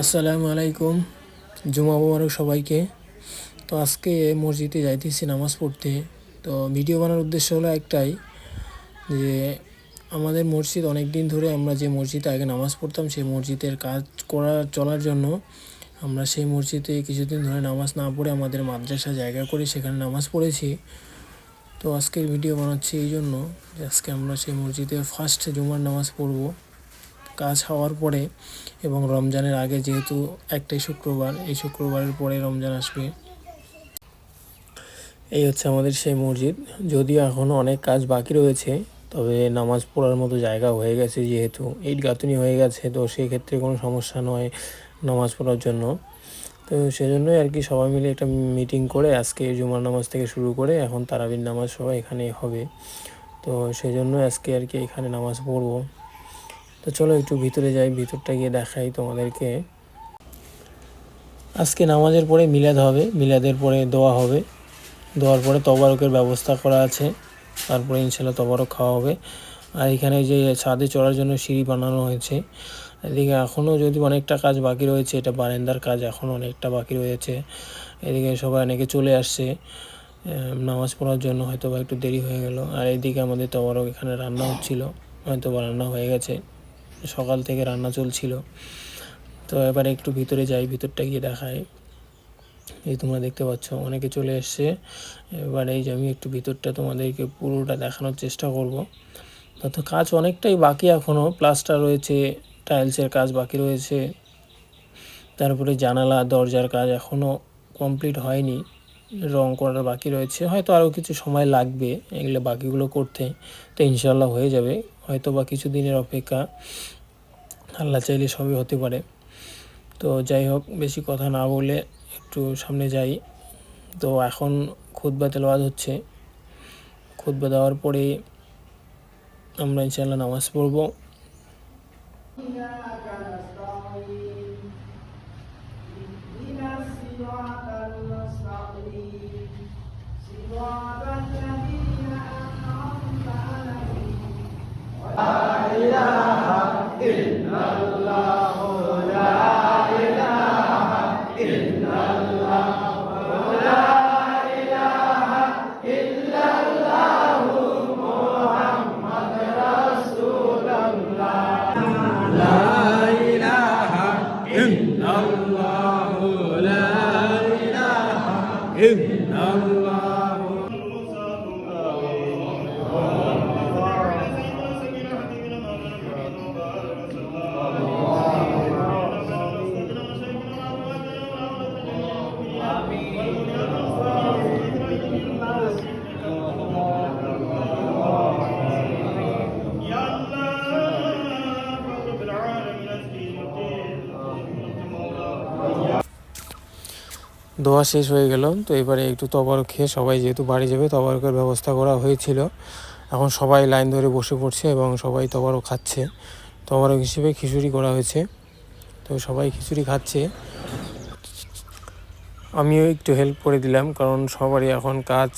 আসসালামু আলাইকুম। জুমা মোবারক সবাইকে। তো আজকে মসজিদে যাইতেছি নামাজ পড়তে। তো ভিডিও বানানোর উদ্দেশ্য হলো একটাই, যে আমাদের মসজিদ অনেক দিন ধরে আমরা যে মসজিদে আগে নামাজ পড়তাম সেই মসজিদের কাজ চলার জন্য আমরা সেই মসজিদে কিছুদিন ধরে নামাজ না পড়ে আমাদের মাদ্রাসা জায়গা করে সেখানে নামাজ পড়েছি। তো আজকের ভিডিও বানাচ্ছি এই জন্য যে আজকে আমরা সেই মসজিদে ফার্স্ট জুমার নামাজ পড়ব কাজ হওয়ার পরে, এবং রমজানের আগে, যেহেতু একটাই শুক্রবার, এই শুক্রবারের পরে রমজান আসবে। এই হচ্ছে আমাদের সেই মসজিদ। যদিও এখনও অনেক কাজ বাকি রয়েছে, তবে নামাজ পড়ার মতো জায়গা হয়ে গেছে, যেহেতু ইট গাঁথুনি হয়ে গেছে, তো সেই ক্ষেত্রে কোনো সমস্যা নয় নামাজ পড়ার জন্য। তো সেজন্যই আর কি সবাই মিলে একটা মিটিং করে আজকে জুমার নামাজ থেকে শুরু করে এখন তারাবির নামাজ সবাই এখানে হবে। তো সেজন্যই আজকে আর কি এখানে নামাজ পড়বো। তো চলো একটু ভিতরে যাই, ভিতরটা গিয়ে দেখাই তোমাদেরকে। আজকে নামাজের পরে মিলাদ হবে, মিলাদের পরে দোয়া হবে, দোয়ার পরে তবারকের ব্যবস্থা করা আছে, তারপরে ইনশাল্লাহ তবারক খাওয়া হবে। আর এখানে যে ছাদে চড়ার জন্য সিঁড়ি বানানো হয়েছে, এদিকে এখনও যদি অনেকটা কাজ বাকি রয়েছে, এটা বারান্দার কাজ এখনও অনেকটা বাকি রয়েছে। এদিকে সবাই অনেকে চলে আসছে নামাজ পড়ার জন্য, হয়তো বা একটু দেরি হয়ে গেল। আর এইদিকে আমাদের তবারক এখানে রান্না হচ্ছিল, হয়তো বা রান্না হয়ে গেছে, সকাল থেকে রান্না চলছিল। তো এবারে একটু ভিতরে যাই, ভিতরটা গিয়ে দেখাই। এই তোমরা দেখতে পাচ্ছ অনেকে চলে এসছে। এবার এই যে আমি একটু ভিতরটা তোমাদেরকে পুরোটা দেখানোর চেষ্টা করব। তো কাজ অনেকটাই বাকি, এখনও প্লাস্টার রয়েছে, টাইলসের কাজ বাকি রয়েছে, তারপরে জানালা দরজার কাজ এখনও কমপ্লিট হয়নি, রং করার বাকি রয়েছে, হয়তো আরও কিছু সময় লাগবে এগুলো বাকিগুলো করতে। তো ইনশাল্লাহ হয়ে যাবে, হয়তো বা কিছু দিনের অপেক্ষা, আল্লাহ চাইলে সবই হতে পারে। তো যাই হোক, বেশি কথা না বলে একটু সামনে যাই। তো এখন খুতবা তেলাওয়াত হচ্ছে, খুতবা দেওয়ার পরে আমরা ইনশাআল্লাহ নামাজ পড়ব। দোয়া শেষ হয়ে গেল। তো এবারে একটু তবারক খেয়ে সবাই, যেহেতু বাড়ি যাবে, তবারকের ব্যবস্থা করা হয়েছিল। এখন সবাই লাইন ধরে বসে পড়ছে এবং সবাই তবারক খাচ্ছে। তবারক হিসেবে খিচুড়ি করা হয়েছে, তো সবাই খিচুড়ি খাচ্ছে। আমিও একটু হেল্প করে দিলাম, কারণ সবারই এখন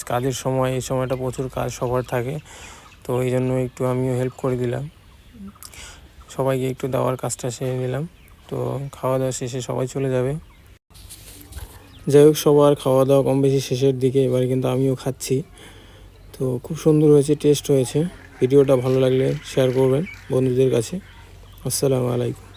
কাজের সময়, এই সময়টা প্রচুর কাজ সবার থাকে, তো এই জন্য একটু আমিও হেল্প করে দিলাম, সবাইকে একটু দেওয়ার কাজটা সেরে নিলাম। তো খাওয়া দাওয়া শেষে সবাই চলে যাবে। যাই হোক, সবার খাওয়া দাওয়া কম বেশি শেষের দিকে, এবারে কিন্তু আমিও খাচ্ছি। তো খুব সুন্দর হয়েছে, টেস্ট হয়েছে। ভিডিওটা ভালো লাগলে শেয়ার করবেন বন্ধুদের কাছে। আসসালামু আলাইকুম।